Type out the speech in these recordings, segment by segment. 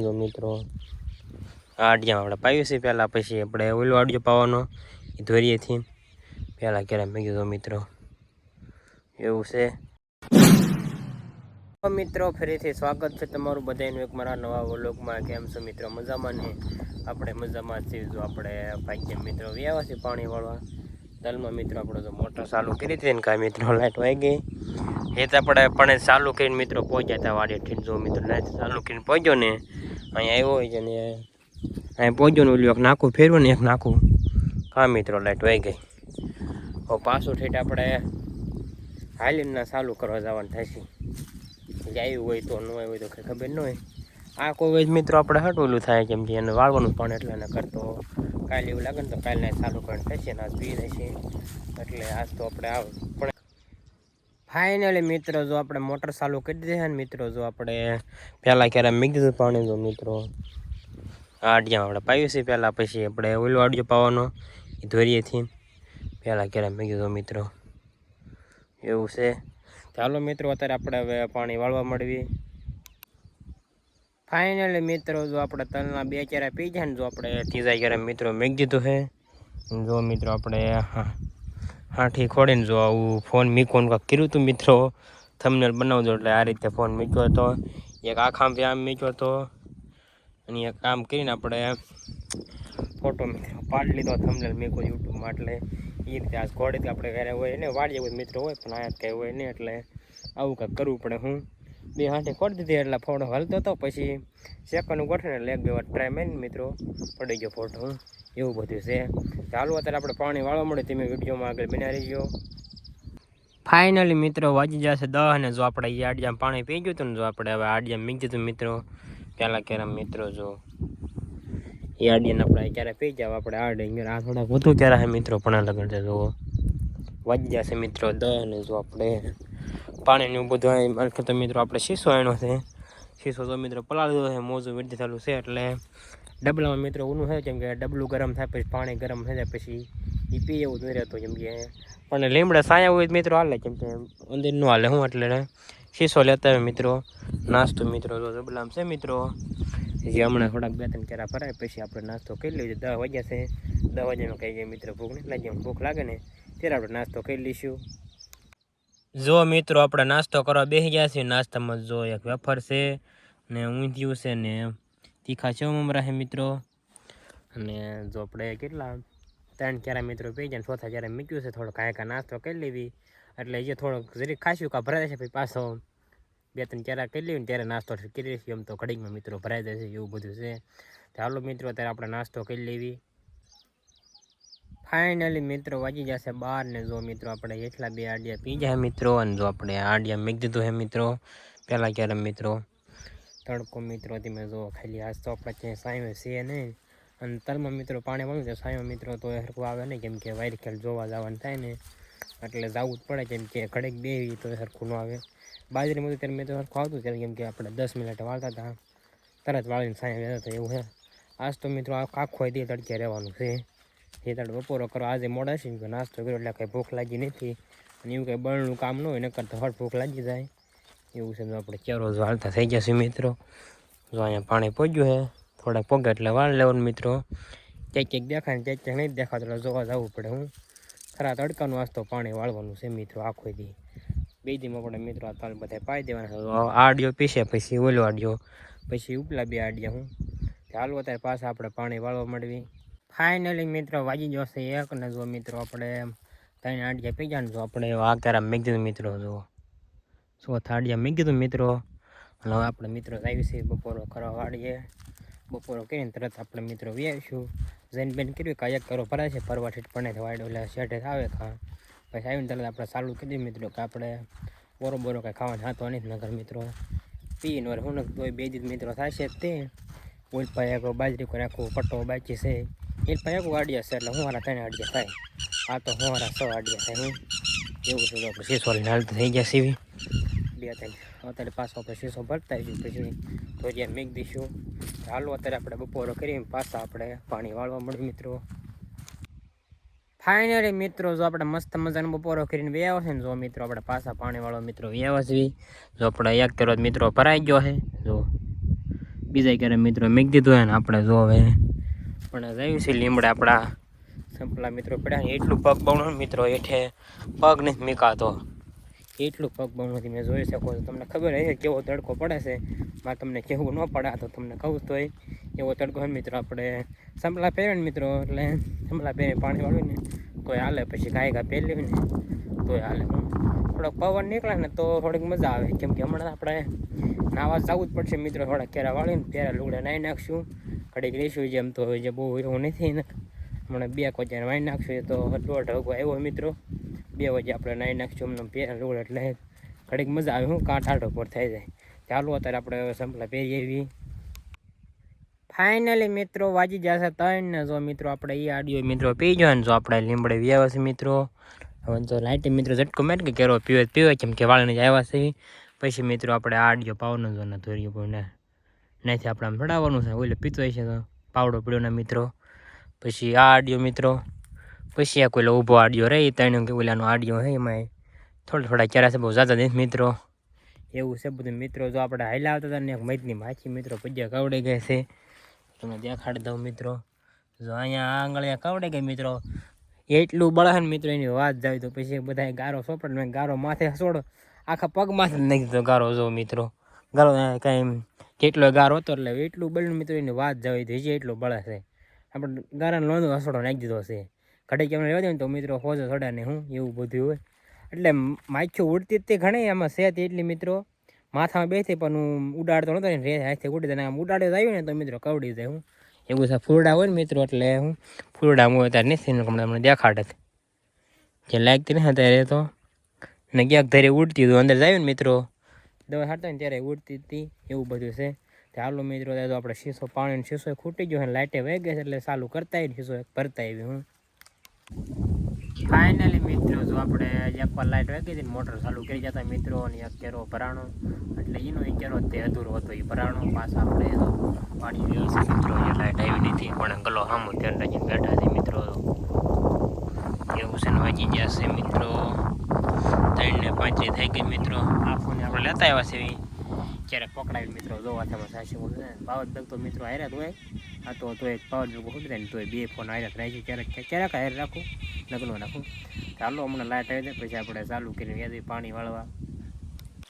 જો મિત્રો આડિયા આપણે પાયું છે પહેલાં, પછી આપણે ઓલો આડિયો પાવાનો એ ધોરીએથી પહેલાં ક્યારે મેં કીધું મિત્રો એવું છે. મિત્રો ફરીથી સ્વાગત છે તમારું બધાનું એક મારા નવા વ્લોગમાં. કેમ છો મિત્રો? મજામાં ને? આપણે મજામાં છીએ. જો આપણે ભાગ્ય મિત્રો વ્યાવા છે પાણી વાળવા તલમાં. મિત્રો આપણે તો મોટર ચાલુ કરી હતી ને કાંઈ મિત્રો લાઈટ વાઈ ગઈ એ તો આપણે પણ ચાલુ કરીને મિત્રો પહોંચ્યા હતા વાડીથી. જો મિત્રો લાઈટ ચાલુ કરીને પહોંચ્યો ને અહીંયા આવ્યો હોય છે ને અહીંયા પહોંચ્યો ને ઓલું એક નાખું ફેરવું ને એક નાખું કાં મિત્રો લાઈટ વાઈ ગઈ. હવે પાછું ઠેઠ આપણે હાલીને ચાલુ કરવા જવાનું થાય છે. આવ્યું હોય તો ન હોય તો કંઈ ખબર ન હોય. આ કોઈ હોય મિત્રો આપણે હટવેલું થાય કેમ કે એને વાળવાનું પણ એટલે એને કરતો કાલે એવું લાગે ને તો કાલે ચાલુ કરવાનું થશે ને આજ પી રહેશે એટલે આજ તો આપણે આવ. પણ ફાઇનલી મિત્રો જો આપણે મોટર ચાલુ કરી દઈએ ને મિત્રો, જો આપણે પહેલાં ક્યારે મૂકી દીધું પાણી. જો મિત્રો આડિયા આપણે પાયું છે પહેલાં, પછી આપણે ઓલો આડિયો પાવાનો એ ધોરીએથી પહેલાં ક્યારે મૂકી દીધું મિત્રો એવું છે. ચાલો મિત્રો અત્યારે આપણે હવે પાણી વાળવા મળવી. ફાઇનલી મિત્રો જો આપણે તલના 2 ક્યારે પી જાય ને જો આપણે ત્રીજા ક્યારે મિત્રો મેં દીધું છે. જો મિત્રો આપણે હાથી ખોડીને જો આવું ફોન મીકોનું કાંક કર્યું હતું મિત્રો, થંબનેલ બનાવજો એટલે આ રીતે ફોન મૂક્યો હતો. એક આખામથી આમ મૂક્યો હતો અને એક કામ કરીને આપણે ફોટો મિત્રો પાડી લીધો થંબનેલ મૂક્યો યુટ્યુબમાં. એટલે એ રીતે આ ઘોડેથી આપણે ઘરે હોય ને વાડીએ હોય મિત્રો હોય પણ આયા કંઈ હોય નહીં એટલે આવું કંઈક કરવું પડે. હું 2 હાથી ખોડી દીધી એટલે ફોટો હલતો હતો, પછી સેકન્ડ ગોઠવીને એટલે 1-2 વાર ટ્રાય મારીને મિત્રો પડી ગયો ફોટો. હું એવું બધું છે. ચાલો અત્યારે આપણે પાણી વાળવા મળે તમે વિડીયોમાં આગળ બના રહીજો. ફાઇનલી મિત્રો વાગી જશે 10 અને જો આપણે એ આડિયામાં પાણી પી ગયું હતું ને જો આપણે હવે આડિયામાં મીકી દીધું મિત્રો પહેલાં ક્યારે મિત્રો જો એ આડિયાને આપણે ક્યારે પી જાવ આપણે આ થોડાક વધુ ક્યારે મિત્રો પણ લગન છે. જો વાગી જશે મિત્રો 10 અને જો આપણે પાણીનું બધું મારે તો મિત્રો આપણે શીશો એનો છે. શીશો તો મિત્રો પલાળી દીધો છે, મોજું વિરતી ચાલુ છે એટલે ડબલામાં મિત્રો ઊનું છે કેમ કે ડબલું ગરમ થાય પછી પાણી ગરમ થઈ જાય પછી એ પી એવું નહીં રહેતું કેમ કે પણ લીમડા સાયા હોય મિત્રો હાલે કેમ કે અંદર ન હાલે. હું એટલે શીશો લેતા હોય મિત્રો. નાસ્તો મિત્રો તો ડબલામાં છે મિત્રો. જે હમણાં થોડાક 2-3 કેરા ભરાય પછી આપણે નાસ્તો કરી લઈએ. 10 વાગ્યા છે. 10 વાગ્યામાં કહી જાય મિત્રો ભૂખ નહીં લાગી. ભૂખ લાગે ને ત્યારે આપણે નાસ્તો કરી લઈશું. જો મિત્રો આપણે નાસ્તો કરવા બેસી ગયા છીએ. નાસ્તામાં જો એક વેફર છે ને ઊંધિયું છે ને તીખા સેવ મમરા છે મિત્રો. અને જો આપણે કેટલા 3 ક્યારે મિત્રો પી જાય ને ચોથા ક્યારે મૂક્યું છે. થોડો કાંઈ નાસ્તો કરી લેવી એટલે જે થોડોક જરીક ખાસ્યું કા ભરાય છે પછી પાછો 2-3 ક્યારે કરી લેવી ને ત્યારે નાસ્તો કરી લઈશું. એમ તો ઘડીકમાં મિત્રો ભરાઈ જાય છે એવું બધું છે. ચાલો મિત્રો અત્યારે આપણે નાસ્તો કરી લેવી. ફાઇનલી મિત્રો વાગી જશે 12 ને જો મિત્રો આપણે એટલા 2 આડિયા પી જાય મિત્રો. અને જો આપણે આડિયા મૂકી દીધું છે મિત્રો પહેલાં ક્યારે મિત્રો તડકો મિત્રો તમે જો ખાલી આજ તો આપણે ક્યાંય સાયો છે નહીં. અને તલમાં મિત્રો પાણી વાળું છે સાયો મિત્રો તો સરખું આવે નહીં કેમ કે વાયર ખેલ જોવા જવાનું થાય ને એટલે જવું જ પડે કેમ કે ઘડીક બેવી તો સરખું ન આવે. બાજરી બધું ત્યારે મિત્રો સરખું આવતું ત્યારે કેમ કે આપણે 10 મિનિટ વાળતા હતા તરત વાળીને સાયો રહેતા હતા એવું છે. આજ તો મિત્રો આખો દી તડકે રહેવાનું છે. એ તડ બપોરો કરો આજે મોડા છે કે નાસ્તો કર્યો એટલે કંઈ ભૂખ લાગી નથી અને એવું કંઈ બળનું કામ ન હોય નકર તો હટ ભૂખ લાગી જાય એવું છે. આપણે કેરો જો હાલતા થઈ ગયા છે મિત્રો. જો અહીંયા પાણી પહોંચ્યું છે થોડાક પગે એટલે વાળ લેવાનું મિત્રો. ક્યાંક દેખાય ને ક્યાંક નહીં દેખાતું એટલે જોવા જવું પડે. હું ખરા તડકાનું આજ તો પાણી વાળવાનું છે મિત્રો આખો દી. 2 દીમાં આપણે મિત્રો આ તલ બધા પાઈ દેવાના. આડિયો પીસે પછી ઓલો આડિયો પછી ઉપલા 2 આડિયા. હું ચાલો અત્યારે પાછા આપણે પાણી વાળવા મળવી. ફાઇનલી મિત્રો વાગી જશે 1 ને જો મિત્રો આપણે 3 આડિયા પી ગયા ને જો આપણે આ ક્યારે મૂકી દીધું મિત્રો. જો ચોથા આડિયા મૂકી દીધું મિત્રો. અને હવે આપણે મિત્રો આવી છે બપોરો કરવા વાળીએ. બપોરો કરીને તરત આપણે મિત્રો વ્યાવીશું. જઈને બેન કર્યું કે 1 કરો ભરાય છે પરવાઠી પણ વાડો એટલે શેઠે આવે ખા પછી આવીને તરત આપણે ચાલુ કરી દઈએ મિત્રો કે આપણે બોરો કાંઈ ખાવાનું હાથો નહીં નગર મિત્રો પીને વાર હું તો 2 દી મિત્રો થાય છે તે ઉલપા એક બાજરી કોઈ આખું પટ્ટો બાકી છે એ પણ એક આડિયા છે એટલે હું મારા 3 આડિયા થાય. આ તો હું મારા 6 આડિયા થાય. હું એવું છે આપણે શીશો લઈને હાલતા થઈ ગયા સીવી 2-3 અત્યારે પાછો આપણે શીશો ભરતા આવીશું પછી ધોરિયા મેક દઈશું. ચાલો અત્યારે આપણે બપોરો કરીએ પાછા આપણે પાણી વાળવા મળે મિત્રો. ફાઇનલી મિત્રો જો આપણે મસ્ત મજાનો બપોરો કરીને વ્યાવા છે ને જો મિત્રો આપણે પાછા પાણી વાળવા મિત્રો વ્યાવા છીએ. જો આપણે 1 કરો મિત્રો ભરાઈ ગયો છે જો બીજા ક્યારે મિત્રો મેં દીધું હોય ને આપણે જો હવે પણ જયું છે લીમડા આપણા સંપલા મિત્રો પડ્યા એટલું પગ બવણું મિત્રો એઠે પગ નથી મીકાતો એટલું પગ બવણું નથી મેં જોઈ શકો છો તમને ખબર હશે કેવો તડકો પડે છે માં તમને કેવું ન પડે તો તમને કહું તોય એવો તડકો હોય મિત્રો આપણે સંપલા પહેરે ને મિત્રો એટલે સંપલા પહેરે પાણી વાળું ને તોય હાલે પછી ગાય પહેરી ને તોય હાલે થોડોક પવન નીકળે ને તો થોડીક મજા આવે કેમ કે હમણાં આપણે નાવા જવું જ પડશે મિત્રો થોડા કેરા વાળીને પહેરા લુગડા નાહી નાખશું ઘડીક રહીશું જેમ તો જે બહુ એવું નથી ને હમણાં 2 વાગ્યા વાઈ નાખશું તો 1:30 વાગવા આવ્યો મિત્રો 2 વાગે આપણે નાહી નાખશું હમણાં પહેરા લુગડા એટલે ઘડીક મજા આવે હું કાંઠ આઢો પર થઈ જાય ચાલો અત્યારે આપણે સંપલા પહેરી આવી ફાઇનલી મિત્રો વાજી જશે 3 ને જો મિત્રો આપણે એ આડિયો મિત્રો પી જાય ને જો આપણે લીમડે વ્યાવા છે મિત્રો હવે તો લાઈટ મિત્રો ઝટકો મેટ કે કેરો પીવે કેમ કે વાળને જ આવ્યા છે પછી મિત્રો આપણે આડિયો પાવનો જો ના ધોર્યો પણ નથી આપણે આમ ચડાવવાનું છે ઓલે પીતો છે તો પાવડો પીડ્યો ના મિત્રો પછી આ આડિયો મિત્રો પછી આ કોઈ ઊભો આડિયો રહી ત્રણ કે ઓલાનો આડિયો હે એમાં થોડા ચારા છે બહુ જ્યાદા નથી મિત્રો એવું છે બધું મિત્રો જો આપણે હાલ્યા આવતા હતા ને એક મૈતની માછી મિત્રો પજ્યા કવડે ગઈ છે તમને દેખાડી દઉં મિત્રો જો અહીંયા આ આંગળીયા કવડે ગઈ મિત્રો એટલું બળે ને મિત્રો એની વાત જાય તો પછી બધા ગારો સોપડ ગારો માથે છોડો આખા પગ માથે નાખી દીધો ગારો જો મિત્રો ગારો કાંઈ કેટલો ગારો હતો એટલે એટલું બળ્યું મિત્રો એની વાત જાય તો હજી એટલું બળે છે આપણે ગારાને લોંધો હસોડો નાખી દીધો છે ઘડી કેમ રહેવા દે ને તો મિત્રો હોજો ચડ્યા ને હું એવું બધું હોય એટલે માછું ઉડતી જ તે ઘણી આમાં સેત એટલી મિત્રો માથામાં બેસી પણ હું ઉડાડતો નતો ને હાથે ઉડી જાય આમ ઉડાડ્યો આવ્યું ને તો મિત્રો કવડી જાય હું એવું છે ફૂરડા હોય ને મિત્રો એટલે હું ફૂરડા હું અત્યારે નથી હમણાં દેખાડે જે લાગતી ને અત્યારે તો ને ક્યાંક ધરે ઉડતી હતું અંદર જાય ને મિત્રો દવા હારતા ને ત્યારે ઉડતી હતી એવું બધું છે ચાલો મિત્રો તો આપણે શીશો પાણીનો શીશો ખૂટી ગયો ને લાઇટે વહી ગઈ એટલે ચાલુ કરતા શીશો ભરતા આવી હું ફાઇનલી મિત્રો જો આપણે એકવાર લાઇટ વહી ગઈ હતી મોટર ચાલુ કરી જતા મિત્રો અને એક કેરો ભરાણો એટલે એનો એ કેરો તે અધૂરો હતો એ ભરાણો પાછા આપણે પાણી વ્યવસ્થિત મિત્રો એ લાઇટ આવી નથી પણ ગલો સામું ધ્યાન રાખીને બેઠા છે મિત્રો એવું છે ને વાંચી ગયા છે મિત્રો 3 ને 5 થઈ ગઈ મિત્રો આ ફોન આપણે લેતા આવ્યા છે ક્યારેક પકડાવી મિત્રો જોવા તેમાં સાચી બોલું પાવર બેગ તો મિત્રો હાર્યા હોય આ તો એક પાવર બેગ ખોટી જાય ને તો 2 ફોન હાર્યા રહે છે ક્યારેક હાર રાખું નગલો નાખું ચાલો હમણાં લાઇટ આવી જાય પછી આપણે ચાલુ કરીને વ્યાજી પાણી વાળવા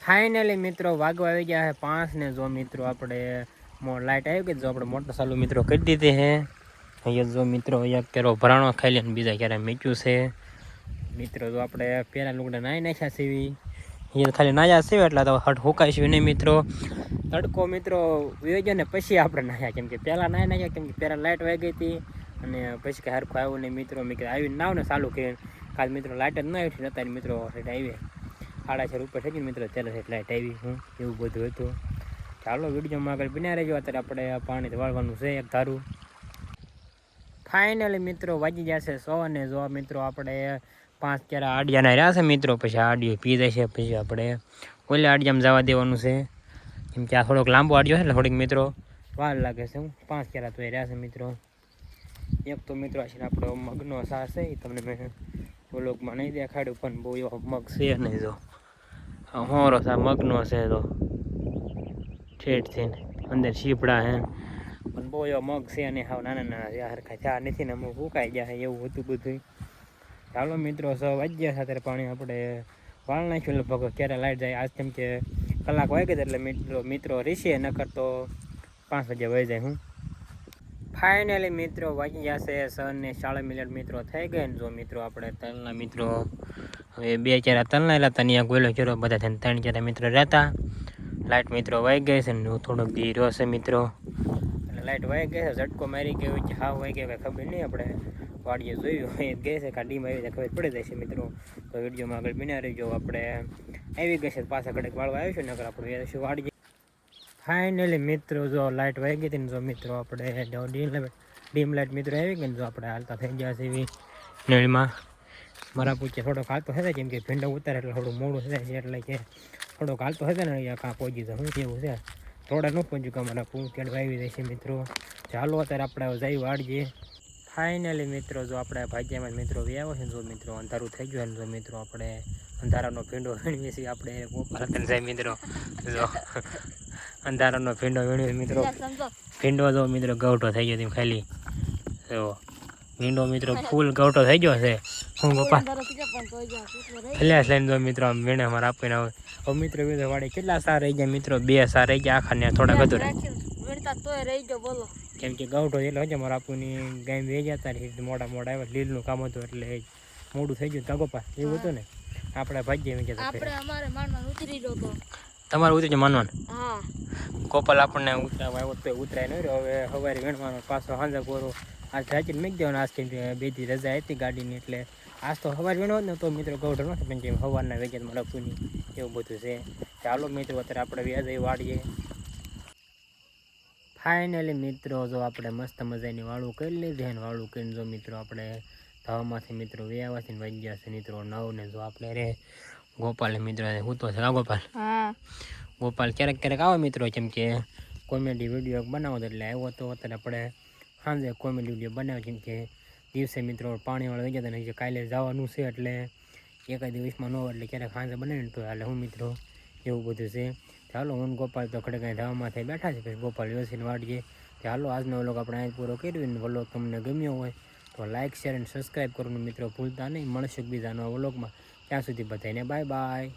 ફાઇનલી મિત્રો વાગવા આવી ગયા છે 5 ને જો મિત્રો આપણે લાઇટ આવી ગઈ જો આપણે મોટર ચાલુ મિત્રો કરી દીધી છે અહીંયા જો મિત્રો એક કેરો ભરાણો ખાઈ લે ને બીજા ક્યારે મીચ્યું છે મિત્રો જો આપણે પહેલાં લુગડા નાહી નાખ્યા સીવી અહીંયા ખાલી નાયા સીવે એટલે તો હટ હુકાઈશું નહીં મિત્રો તડકો મિત્રો વેજો ને પછી આપણે નાહ્યા કેમ કે પહેલાં નાહી નાખ્યા કેમ કે પહેલાં લાઇટ વાગી ગઈ હતી અને પછી કે હરખું આવ્યું નહીં મિત્રો મેં આવીને નાવ ને ચાલુ કરીને કાલ મિત્રો લાઇટ જ ન આવી નતા મિત્રો સેટ આવી 6.5 રૂપિયા થઈ ગઈ મિત્રો ત્યારે સેટ લાઇટ આવી હું એવું બધું હતું ચાલો વિડીયોમાં આગળ બન્યા રહેજો અત્યારે આપણે પાણી વાળવાનું છે એક ધારું ફાઇનલી મિત્રો વાગી જશે 100 અને જો મિત્રો આપણે 5 ક્યારે આડિયાના રહ્યા છે મિત્રો પછી આડિયો પી જાય છે પછી આપણે ઓલે આડિયામાં જવા દેવાનું છે કેમ કે આ થોડોક લાંબો આડિયો છે એટલે થોડીક મિત્રો વાર લાગે છે હું 5 ક્યારે તો એ રહ્યા છે મિત્રો એક તો મિત્રો છે આપણો મગનો સાર છે એ તમને મેં વ્લોગમાં નહીં દેખાડ્યું પણ બહુ એવો મગ છે નહીં જો હોરો સા મગનો છે તો ઠેઠ છે ને અંદર શીપડા હે પણ બહુ એવા મગ છે અને હાવ નાના નાના છે હરખા ચા નથી ને અમુક ઉકાઈ ગયા એવું હતું બધું ચાલો મિત્રો 6 વાગ્યા છે અત્યારે પાણી આપણે વાળ નાખ્યું લગભગ ક્યારે લાઇટ જાય આજ કેમ કે કલાક વાગી ગઈ એટલે મિત્રો રીશે નકર તો 5 વાગે વહી જાય હું ફાઇનલી મિત્રો વાગી જશે 6:40 મિત્રો થઈ ગઈ ને જો મિત્રો આપણે તલના મિત્રો હવે 2 ચારા તલના એલા તનિયા ગોયલો ચેરો બધા થઈને 3 ચારા મિત્રો રહેતા લાઇટ મિત્રો વાગી ગઈ છે ને થોડોક ધીરો છે મિત્રો એટલે લાઇટ વાગી ગઈ છે ઝટકો મારી ગયો છે હા વાગી ગયો ખબર નહીં આપણે વાડીએ જોયું હોય ગઈ છે કાઢીમાં આવી ખબર પડી જાય છે મિત્રો તો વિડીયોમાં આગળ બન્યા રહેજો આપણે આવી ગઈ છે પાછા ઘડીક વાળવા આવ્યું છે નકર આપણે શું વાડીએ ફાઇનલી મિત્રો જો લાઇટ વાગી ગઈ હતી ને જો મિત્રો આપણે ડીમ લાઇટ મિત્રો આવી ગઈ ને જો આપણે હાલતા થઈ ગયા છે એવી નળીમાં મારા પૂછે થોડોક હાલતો હશે કેમ કે ભીંડા ઉતારે એટલે થોડું મોડું થાય છે એટલે કે થોડોક હાલતો હશે ને અહીંયા કાં પહોંચી જાય શું કેવું છે થોડા ન પહોંચ્યું કે અમારા પૂછ આવી જાય છે મિત્રો ચાલો અત્યારે આપણે જઈ વાળીએ ફાઇનલી મિત્રો જો આપણે ભાગ્યમાં મિત્રો વ્યાવો છે જો મિત્રો અંધારું થઈ ગયું જો મિત્રો આપણે અંધારાનો ભીંડો વીણીએ છીએ આપણે જાય મિત્રો જો અંધારાનો ભીંડો વીણ્યો મિત્રો. ભીંડો જો મિત્રો ગવટો થઈ ગયો ખાલી જો ભીંડો મિત્રો ફૂલ ગવટો થઈ ગયો છે. હું પપ્પા ફ્લેશ લઈને જો મિત્રો આમ વીણે અમારે આપીને આવે. હવે મિત્રો વાડી કેટલા સાર રહી ગયા મિત્રો? 2 સાર રહી ગયા આખા ને થોડા ગધું કેમ કે ગવટો એટલે હજે મારા આપુની ગાય વે જતા રહી મોડા આવ્યા લીલનું કામ હતું એટલે મોડું થઈ ગયું તગોપા એવું હતું ને આપણે ભાગ્ય તમારે ઉતરી જ માનવાનું. ગોપાલ આપણને ઉતરાવા આવ્યો તો ઉતરાય નહીં રહ્યો. હવે સવારે વીણવાનો પાછો સાંજે કોરો આજ રાચીને મૂકી દેવાનો. આજ કેમ કે 2 દી રજા હતી ગાડીની એટલે આજ તો સવારે વીણો ને તો મિત્રો ગવઢો નથી પણ જેમ સવારના વેચાત મારા પૂની એવું બધું છે. ચાલો મિત્રો અત્યારે આપણે વ્યાજ વાળીએ. ફાઇનલી મિત્રો જો આપણે મસ્ત મજાની વાળું કરી લીધી અને વાળું કરીને જો મિત્રો આપણે ધાવામાંથી મિત્રો વ્યાવાથી વાગી ગયા છે મિત્રો 9 ને જો આપણે રે ગોપાલ મિત્રો હું તો છે ગોપાલ. ગોપાલ ક્યારેક આવે મિત્રો કેમ કે કોમેડી વિડીયો બનાવો એટલે આવ્યો તો અત્યારે આપણે સાંજે કોમેડી વિડીયો બનાવ્યો કેમ કે દિવસે મિત્રો પાણીવાળા વહી ગયા હતા કાલે જવાનું છે એટલે એકાદ દિવસમાં ન હોય એટલે ક્યારેક સાંજે બનાવીને તો એટલે હું મિત્રો એવું બધું છે. ચાલો હું ગોપાલ તો ખડે કાંઈ ધાવામાંથી બેઠા છે પછી ગોપાલ વ્યવસ્થિત વાળીએ. ચાલો આજનો વ્લોગ આપણે અહીં પૂરો કર્યો ને વ્લોગ તમને ગમ્યો હોય તો લાઇક શેર અને સબસ્ક્રાઈબ કરવાનું મિત્રો ભૂલતા નહીં. મળશું બીજા નવા વ્લોગમાં. ત્યાં સુધી બધાને બાય બાય.